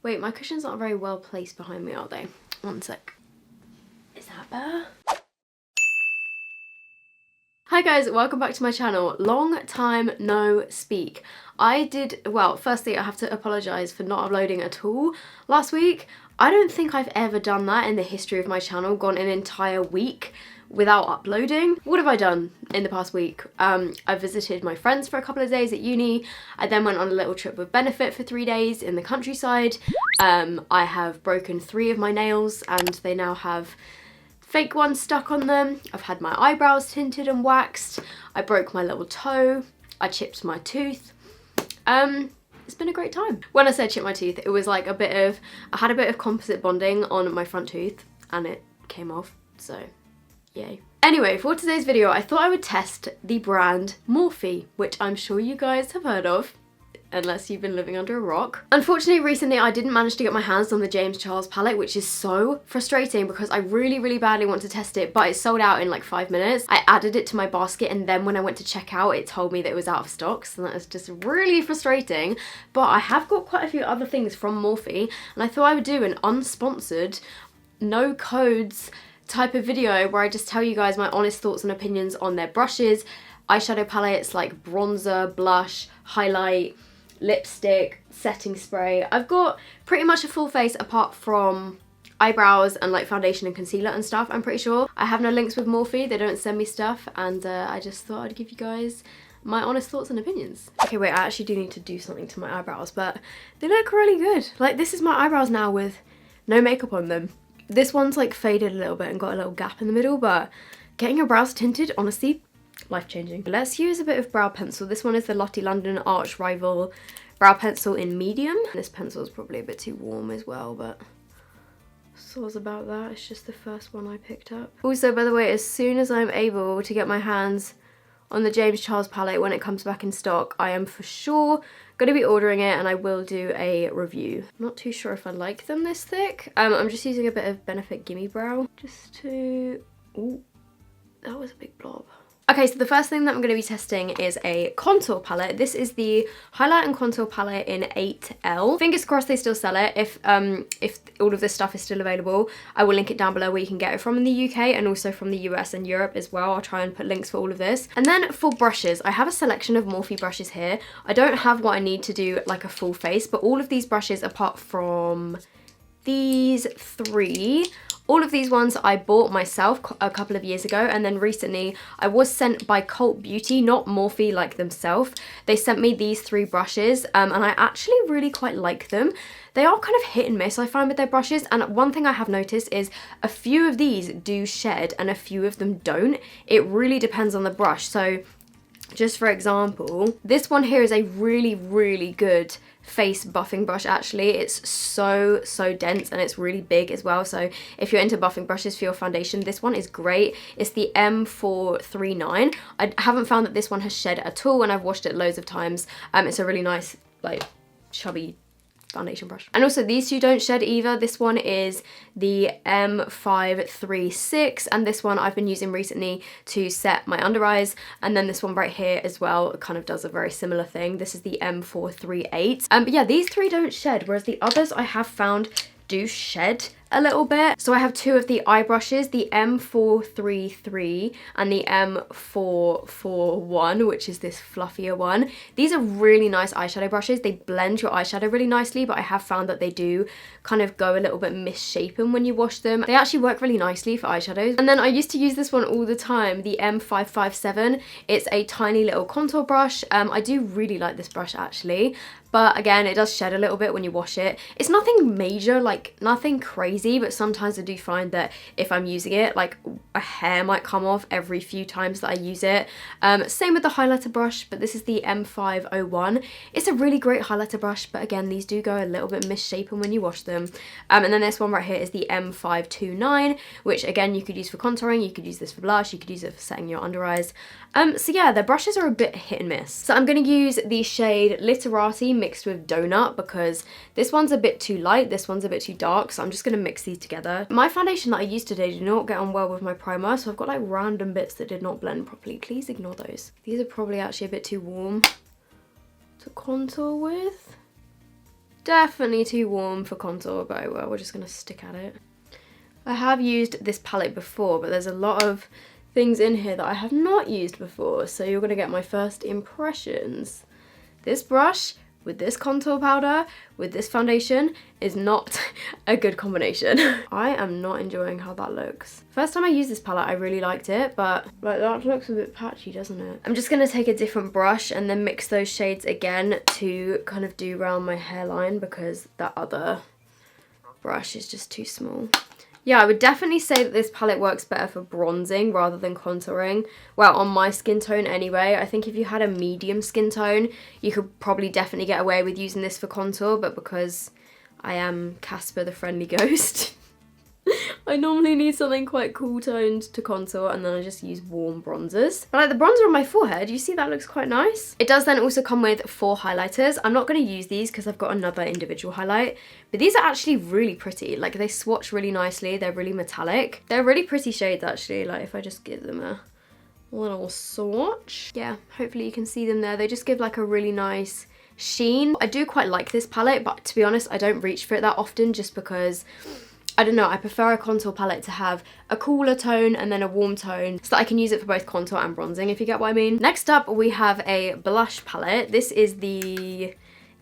Wait, my cushion's not very well placed behind me, are they? One sec. Is that better? Hi guys, welcome back to my channel. Long time no speak. Well, firstly I have to apologise for not uploading at all last week. I don't think I've ever done that in the history of my channel, gone an entire week without uploading. What have I done in the past week? I visited my friends for a couple of days at uni. I then went on a little trip with Benefit for 3 days in the countryside. I have broken 3 of my nails and they now have fake ones stuck on them. I've had my eyebrows tinted and waxed. I broke my little toe. I chipped my tooth. It's been a great time. When I said chip my tooth, it was like I had a bit of composite bonding on my front tooth and it came off, so yay. Anyway, for today's video, I thought I would test the brand MORPHE, which I'm sure you guys have heard of, unless you've been living under a rock. Unfortunately, recently I didn't manage to get my hands on the James Charles palette, which is so frustrating because I really badly want to test it, but it sold out in like 5 minutes. I added it to my basket and then when I went to check out, it told me that it was out of stock, so that was just really frustrating. But I have got quite a few other things from MORPHE and I thought I would do an unsponsored, no codes type of video where I just tell you guys my honest thoughts and opinions on their brushes, eyeshadow palettes like bronzer, blush, highlight, lipstick, setting spray. I've got pretty much a full face apart from eyebrows and like foundation and concealer and stuff, I'm pretty sure. I have no links with MORPHE, they don't send me stuff, and I just thought I'd give you guys my honest thoughts and opinions. Okay, wait, I actually do need to do something to my eyebrows, but they look really good. Like, this is my eyebrows now with no makeup on them. This one's like faded a little bit and got a little gap in the middle, but getting your brows tinted, honestly, life-changing. Let's use a bit of brow pencil. This one is the Lottie London Arch Rival brow pencil in medium. This pencil is probably a bit too warm as well, but soz about that. It's just the first one I picked up. Also, by the way, as soon as I'm able to get my hands on the James Charles palette when it comes back in stock, I am for sure going to be ordering it and I will do a review. I'm not too sure if I like them this thick. I'm just using a bit of Benefit Gimme Brow just to... Ooh, that was a big blob. Okay, so the first thing that I'm going to be testing is a contour palette. This is the highlight and contour palette in 8L. Fingers crossed they still sell it. If all of this stuff is still available, I will link it down below where you can get it from in the UK and also from the US and Europe as well. I'll try and put links for all of this. And then for brushes, I have a selection of MORPHE brushes here. I don't have what I need to do like a full face, but all of these brushes apart from these 3, all of these ones I bought myself a couple of years ago, and then recently I was sent by Cult Beauty, not MORPHE like themselves. They sent me these 3 brushes and I actually really quite like them. They are kind of hit and miss, I find, with their brushes, and one thing I have noticed is a few of these do shed and a few of them don't. It really depends on the brush. So just for example, this one here is a really good face buffing brush. Actually, it's so dense and it's really big as well, so if you're into buffing brushes for your foundation, this one is great. It's the M439. I haven't found that this one has shed at all and I've washed it loads of times. It's a really nice, like, chubby foundation brush. And also these 2 don't shed either. This one is the M536 and this one I've been using recently to set my under eyes, and then this one right here as well kind of does a very similar thing. This is the M438. But yeah, these 3 don't shed, whereas the others I have found do shed a little bit. So I have 2 of the eye brushes, the M433 and the M441, which is this fluffier one. These are really nice eyeshadow brushes. They blend your eyeshadow really nicely, but I have found that they do kind of go a little bit misshapen when you wash them. They actually work really nicely for eyeshadows. And then I used to use this one all the time, the M557. It's a tiny little contour brush. I do really like this brush actually, but again, it does shed a little bit when you wash it. It's nothing major, like nothing crazy, but sometimes I do find that if I'm using it, like a hair might come off every few times that I use it. Same with the highlighter brush, but this is the M501. It's a really great highlighter brush, but again, these do go a little bit misshapen when you wash them. And then this one right here is the M529, which again, you could use for contouring, you could use this for blush, you could use it for setting your under eyes. So yeah, their brushes are a bit hit and miss. So I'm going to use the shade Literati mixed with Donut because this one's a bit too light, this one's a bit too dark, so I'm just going to mix these together. My foundation that I used today did not get on well with my primer, so I've got like random bits that did not blend properly. Please ignore those. These are probably actually a bit too warm to contour with. definitely too warm for contour, but oh well, we're just gonna stick at it. I have used this palette before, but there's a lot of things in here that I have not used before, so you're gonna get my first impressions. This brush with this contour powder, with this foundation, is not a good combination. I am not enjoying how that looks. First time I used this palette, I really liked it, but like that looks a bit patchy, doesn't it? I'm just gonna take a different brush and then mix those shades again to kind of do around my hairline because that other brush is just too small. Yeah, I would definitely say that this palette works better for bronzing rather than contouring. Well, on my skin tone anyway. I think if you had a medium skin tone, you could probably definitely get away with using this for contour, but because I am Casper the Friendly Ghost, I normally need something quite cool toned to contour, and then I just use warm bronzers. But like the bronzer on my forehead, you see that looks quite nice. It does then also come with 4 highlighters. I'm not going to use these because I've got another individual highlight, but these are actually really pretty. Like they swatch really nicely. They're really metallic. They're really pretty shades actually. Like if I just give them a little swatch. Yeah, hopefully you can see them there. They just give like a really nice sheen. I do quite like this palette, but to be honest, I don't reach for it that often just because I don't know, I prefer a contour palette to have a cooler tone and then a warm tone so that I can use it for both contour and bronzing, if you get what I mean. Next up, we have a blush palette. This is the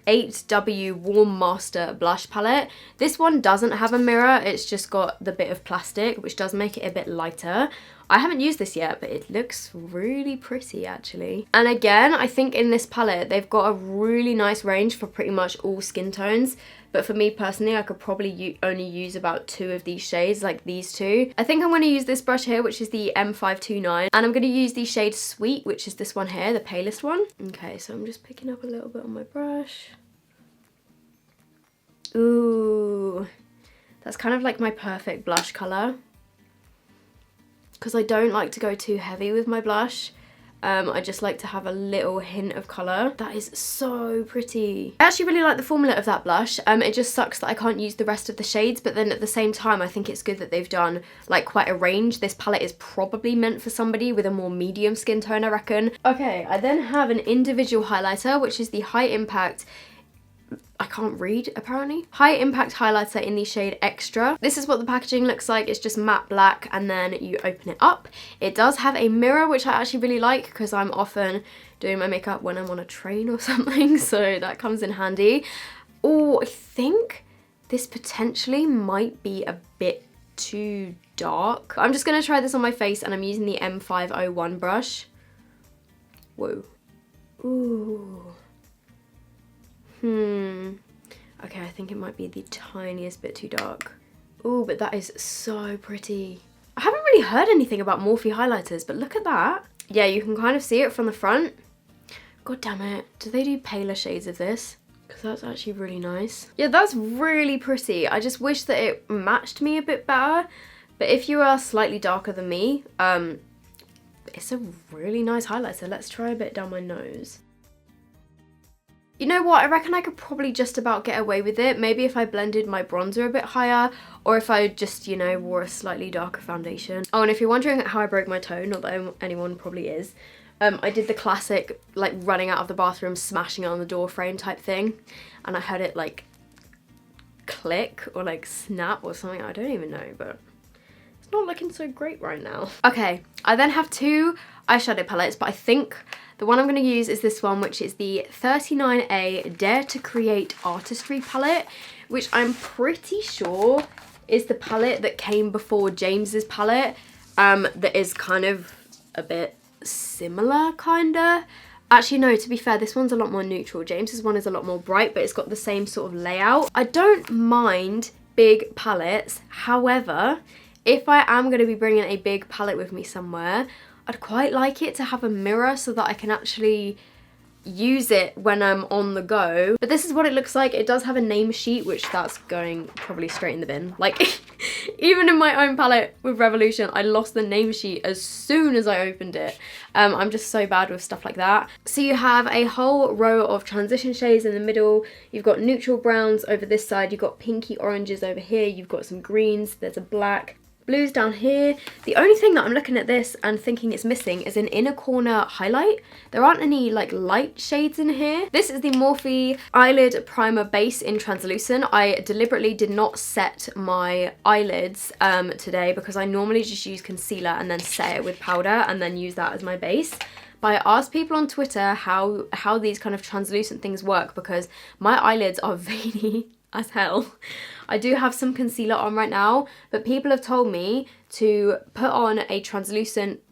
8W Warm Master blush palette. This one doesn't have a mirror, it's just got the bit of plastic, which does make it a bit lighter. I haven't used this yet, but it looks really pretty actually. And again, I think in this palette, they've got a really nice range for pretty much all skin tones. But for me personally, I could probably only use about 2 of these shades, like these 2. I think I'm going to use this brush here, which is the M529. And I'm going to use the shade Sweet, which is this one here, the palest one. Okay, so I'm just picking up a little bit on my brush. Ooh, that's kind of like my perfect blush colour. Because I don't like to go too heavy with my blush. I just like to have a little hint of colour. That is so pretty. I actually really like the formula of that blush. It just sucks that I can't use the rest of the shades, but then at the same time, I think it's good that they've done like quite a range. This palette is probably meant for somebody with a more medium skin tone, I reckon. Okay, I then have an individual highlighter, which is the High Impact, I can't read apparently, High Impact highlighter in the shade Extra. This is what the packaging looks like. It's just matte black and then you open it up. It does have a mirror, which I actually really like because I'm often doing my makeup when I'm on a train or something, so that comes in handy. Oh, I think this potentially might be a bit too dark. I'm just going to try this on my face and I'm using the M501 brush. Whoa. Ooh. Okay, I think it might be the tiniest bit too dark. Ooh, but that is so pretty. I haven't really heard anything about Morphe highlighters, but look at that. Yeah, you can kind of see it from the front. God damn it. Do they do paler shades of this? Because that's actually really nice. Yeah, that's really pretty. I just wish that it matched me a bit better. But if you are slightly darker than me, it's a really nice highlighter. Let's try a bit down my nose. You know what, I reckon I could probably just about get away with it. Maybe if I blended my bronzer a bit higher, or if I just, you know, wore a slightly darker foundation. Oh, and if you're wondering how I broke my toe, not that anyone probably is, I did the classic, like, running out of the bathroom, smashing it on the door frame type thing, and I heard it, like, click, or, like, snap or something, I don't even know, but it's not looking so great right now. Okay, I then have 2 eyeshadow palettes, but I think the one I'm going to use is this one, which is the 39A Dare to Create Artistry palette, which I'm pretty sure is the palette that came before James's palette, that is kind of a bit similar, kinda. Actually, no, to be fair, this one's a lot more neutral. James's one is a lot more bright, but it's got the same sort of layout. I don't mind big palettes. However, if I am going to be bringing a big palette with me somewhere, I'd quite like it to have a mirror so that I can actually use it when I'm on the go. But this is what it looks like. It does have a name sheet, which that's going probably straight in the bin. Like, even in my own palette with Revolution, I lost the name sheet as soon as I opened it. I'm just so bad with stuff like that. So you have a whole row of transition shades in the middle. You've got neutral browns over this side. You've got pinky oranges over here. You've got some greens. There's a black. Blues down here. The only thing that I'm looking at this and thinking it's missing is an inner corner highlight. There aren't any like light shades in here. This is the Morphe Eyelid Primer Base in Translucent. I deliberately did not set my eyelids today because I normally just use concealer and then set it with powder and then use that as my base. But I asked people on Twitter how these kind of translucent things work because my eyelids are veiny as hell. I do have some concealer on right now, but people have told me to put on a translucent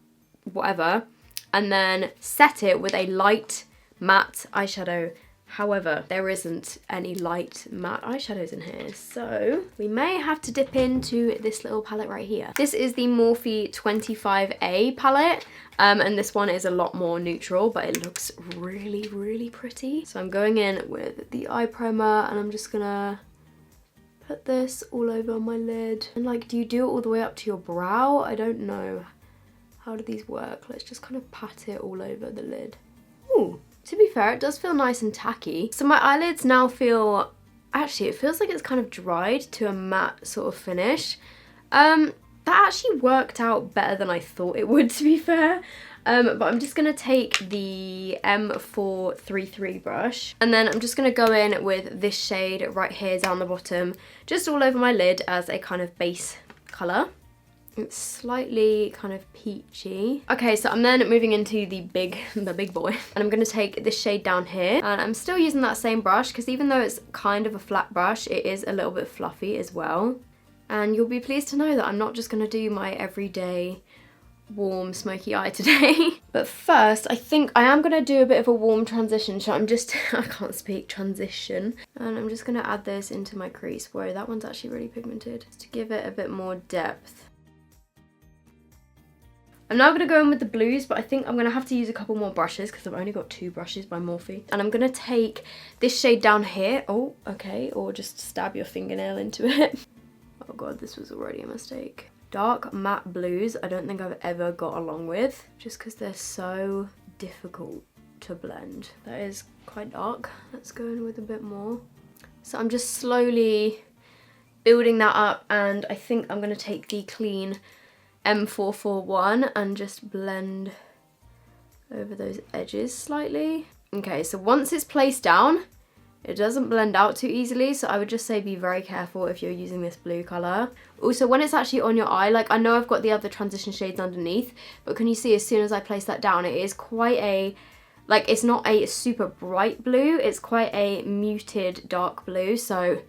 whatever and then set it with a light matte eyeshadow. However, there isn't any light matte eyeshadows in here, so we may have to dip into this little palette right here. This is the Morphe 25A palette, and this one is a lot more neutral, but it looks really, really pretty. So I'm going in with the eye primer, and I'm just gonna put this all over my lid. And like, do you do it all the way up to your brow? I don't know. How do these work? Let's just kind of pat it all over the lid. Ooh. To be fair, it does feel nice and tacky. So my eyelids now feel, actually it feels like it's kind of dried to a matte sort of finish. That actually worked out better than I thought it would, to be fair. But I'm just gonna take the M433 brush and then I'm just gonna go in with this shade right here down the bottom, just all over my lid as a kind of base colour. It's slightly kind of peachy. Okay, so I'm then moving into the big boy. And I'm going to take this shade down here. And I'm still using that same brush because even though it's kind of a flat brush, it is a little bit fluffy as well. And you'll be pleased to know that I'm not just going to do my everyday warm smoky eye today. But first, I think I am going to do a bit of a warm transition. So I'm just, I can't speak, transition. And I'm just going to add this into my crease. Whoa, that one's actually really pigmented. Just to give it a bit more depth. I'm now going to go in with the blues, but I think I'm going to have to use a couple more brushes because I've only got 2 brushes by Morphe. And I'm going to take this shade down here. Oh, okay. Or just stab your fingernail into it. Oh god, this was already a mistake. Dark matte blues, I don't think I've ever got along with, just because they're so difficult to blend. That is quite dark. Let's go in with a bit more. So I'm just slowly building that up, and I think I'm going to take the clean M441 and just blend over those edges slightly. Okay, so once it's placed down, it doesn't blend out too easily, so I would just say be very careful if you're using this blue colour. Also, when it's actually on your eye, like I know I've got the other transition shades underneath, but can you see as soon as I place that down, it is quite a, like it's not a super bright blue, it's quite a muted dark blue, so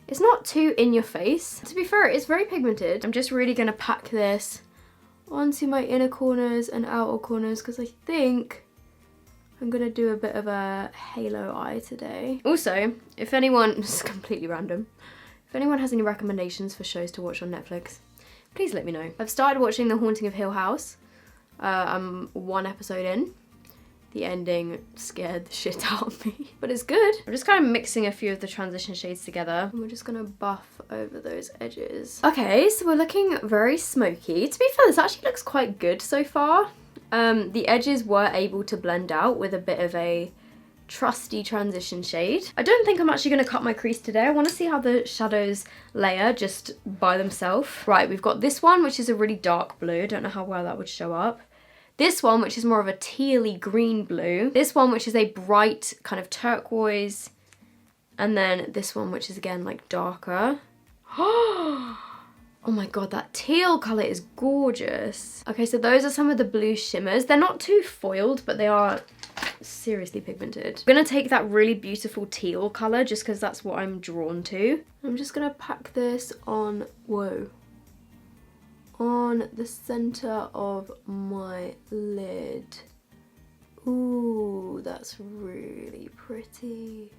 it's not too in your face. To be fair, it's very pigmented. I'm just really going to pack this onto my inner corners and outer corners because I think I'm gonna do a bit of a halo eye today. Also, if anyone, this is completely random, if anyone has any recommendations for shows to watch on Netflix, please let me know. I've started watching The Haunting of Hill House. I'm 1 episode in. The ending scared the shit out of me, but it's good. I'm just kind of mixing a few of the transition shades together and we're just gonna buff over those edges. Okay, so we're looking very smoky. To be fair, this actually looks quite good so far. The edges were able to blend out with a bit of a trusty transition shade. I don't think I'm actually gonna cut my crease today. I wanna see how the shadows layer just by themselves. Right, we've got this one, which is a really dark blue. I don't know how well that would show up. This one, which is more of a tealy green blue. This one, which is a bright kind of turquoise. And then this one, which is again like darker. Oh my god, that teal colour is gorgeous. Okay, so those are some of the blue shimmers. They're not too foiled, but they are seriously pigmented. I'm gonna take that really beautiful teal colour just because that's what I'm drawn to. I'm just gonna pack this on, whoa, on the center of my lid. Ooh, that's really pretty.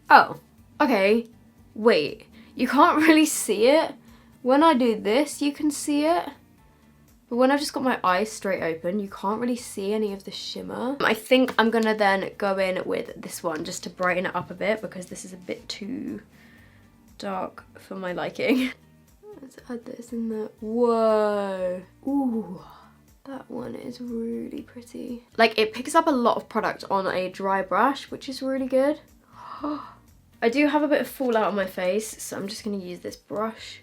Oh, okay, wait, you can't really see it. When I do this, you can see it. But when I've just got my eyes straight open, you can't really see any of the shimmer. I think I'm gonna then go in with this one just to brighten it up a bit because this is a bit too dark for my liking. Let's add this in there. Whoa. Ooh, that one is really pretty. Like, it picks up a lot of product on a dry brush, which is really good. I do have a bit of fallout on my face, so I'm just gonna use this brush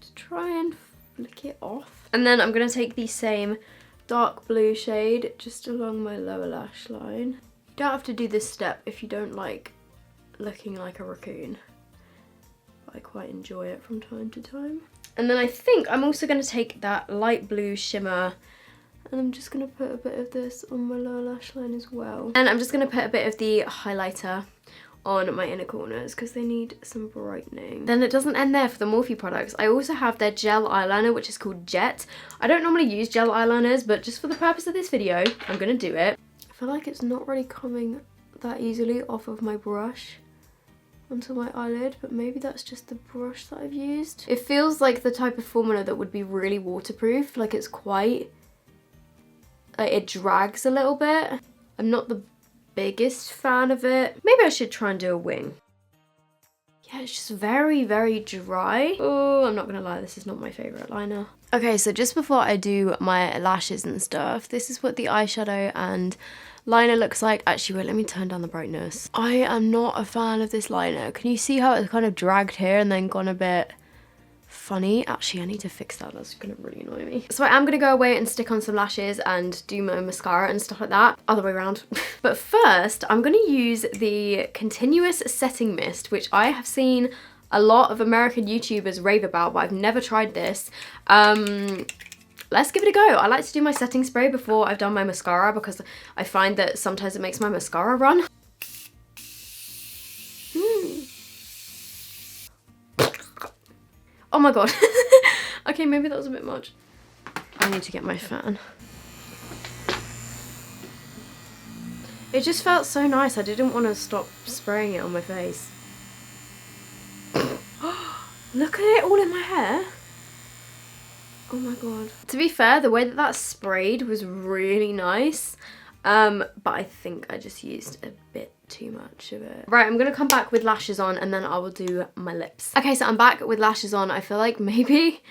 to try and flick it off. And then I'm going to take the same dark blue shade just along my lower lash line. You don't have to do this step if you don't like looking like a raccoon. But I quite enjoy it from time to time. And then I think I'm also going to take that light blue shimmer and I'm just going to put a bit of this on my lower lash line as well. And I'm just going to put a bit of the highlighter on my inner corners because they need some brightening. Then it doesn't end there for the Morphe products. I also have their gel eyeliner, which is called Jet. I don't normally use gel eyeliners, but just for the purpose of this video, I'm going to do it. I feel like it's not really coming that easily off of my brush onto my eyelid, but maybe that's just the brush that I've used. It feels like the type of formula that would be really waterproof, like it's quite, like it drags a little bit. I'm not the biggest fan of it. Maybe I should try and do a wing. Yeah, it's just very, very dry. Oh, I'm not gonna lie, this is not my favorite liner. Okay, so just before I do my lashes and stuff, this is what the eyeshadow and liner looks like. Actually, wait, let me turn down the brightness. I am not a fan of this liner. Can you see how it's kind of dragged here and then gone a bit funny? Actually, I need to fix that. That's gonna really annoy me. So I am gonna go away and stick on some lashes and do my mascara and stuff like that. Other way around. But first, I'm gonna use the Continuous Setting Mist, which I have seen a lot of American YouTubers rave about, but I've never tried this. Let's give it a go. I like to do my setting spray before I've done my mascara because I find that sometimes it makes my mascara run. Oh my god. Okay, maybe that was a bit much. I need to get my fan. It just felt so nice. I didn't want to stop spraying it on my face. Look at it all in my hair. Oh my god. To be fair, the way that that sprayed was really nice. But I think I just used a bit too much of it. Right, I'm gonna come back with lashes on and then I will do my lips. Okay, so I'm back with lashes on. I feel like maybe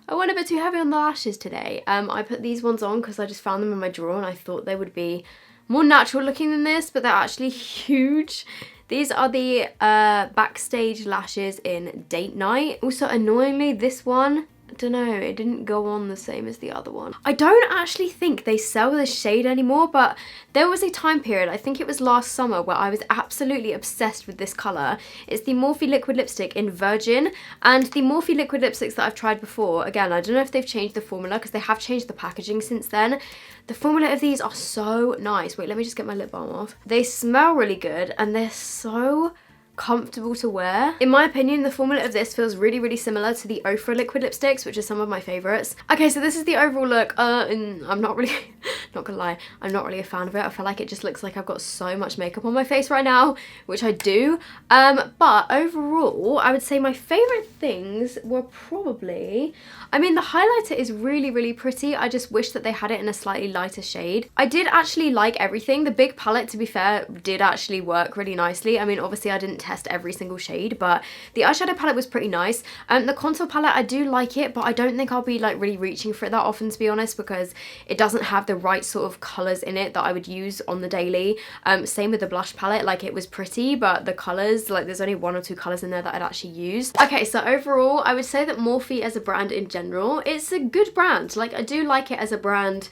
I went a bit too heavy on the lashes today. I put these ones on because I just found them in my drawer and I thought they would be more natural looking than this, but they're actually huge. These are the Backstage lashes in Date Night. Also, annoyingly, this one, I don't know, it didn't go on the same as the other one. I don't actually think they sell this shade anymore, but there was a time period, I think it was last summer, where I was absolutely obsessed with this colour. It's the Morphe liquid lipstick in Virgin, and the Morphe liquid lipsticks that I've tried before, again, I don't know if they've changed the formula because they have changed the packaging since then. The formula of these are so nice. Wait, let me just get my lip balm off. They smell really good and they're so comfortable to wear. In my opinion, the formula of this feels really, really similar to the Ofra liquid lipsticks, which are some of my favorites. Okay, so this is the overall look, and I'm not really, not gonna lie, I'm not really a fan of it. I feel like it just looks like I've got so much makeup on my face right now, which I do. But overall, I would say my favorite things were probably, I mean, the highlighter is really, really pretty. I just wish that they had it in a slightly lighter shade. I did actually like everything. The big palette, to be fair, did actually work really nicely. I mean, obviously I didn't test every single shade, but the eyeshadow palette was pretty nice. The contour palette, I do like it, but I don't think I'll be like really reaching for it that often, to be honest, because it doesn't have the right sort of colours in it that I would use on the daily. Same with the blush palette, like it was pretty, but the colours, like there's only 1 or 2 colours in there that I'd actually used. Okay, so overall, I would say that Morphe as a brand in general, it's a good brand. Like I do like it as a brand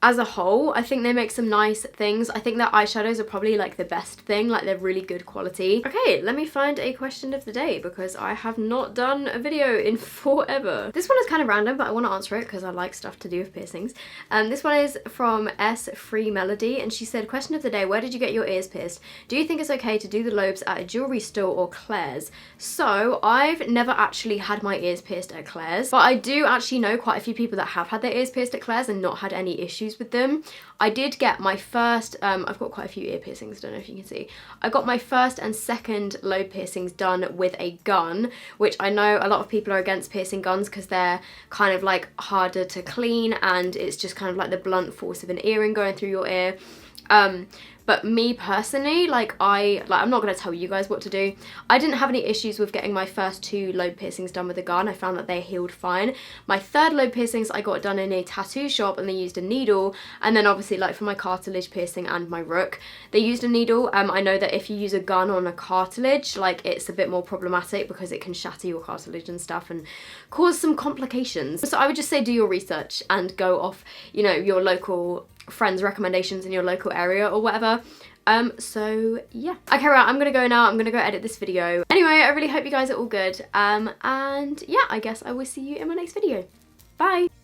as a whole. I think they make some nice things. I think their eyeshadows are probably like the best thing, like they're really good quality. Okay, let me find a question of the day because I have not done a video in forever. This one is kind of random, but I want to answer it because I like stuff to do with piercings. This one is from S Free Melody and she said, question of the day, where did you get your ears pierced? Do you think it's okay to do the lobes at a jewelry store or Claire's? So I've never actually had my ears pierced at Claire's, but I do actually know quite a few people that have had their ears pierced at Claire's and not had any issues with them. I did get my first, I've got quite a few ear piercings, I don't know if you can see. I got my first and second lobe piercings done with a gun, which I know a lot of people are against piercing guns because they're kind of like harder to clean and it's just kind of like the blunt force of an earring going through your ear. But me personally, like I'm not going to tell you guys what to do. I didn't have any issues with getting my first 2 lobe piercings done with a gun. I found that they healed fine. My third lobe piercings I got done in a tattoo shop, and they used a needle. And then obviously, like for my cartilage piercing and my rook, they used a needle. I know that if you use a gun on a cartilage, like it's a bit more problematic because it can shatter your cartilage and stuff and cause some complications. So I would just say do your research and go off, you know, your local friends' recommendations in your local area or whatever. So yeah. Okay, right, I'm gonna go now. I'm gonna go edit this video. Anyway, I really hope you guys are all good. And yeah, I guess I will see you in my next video. Bye!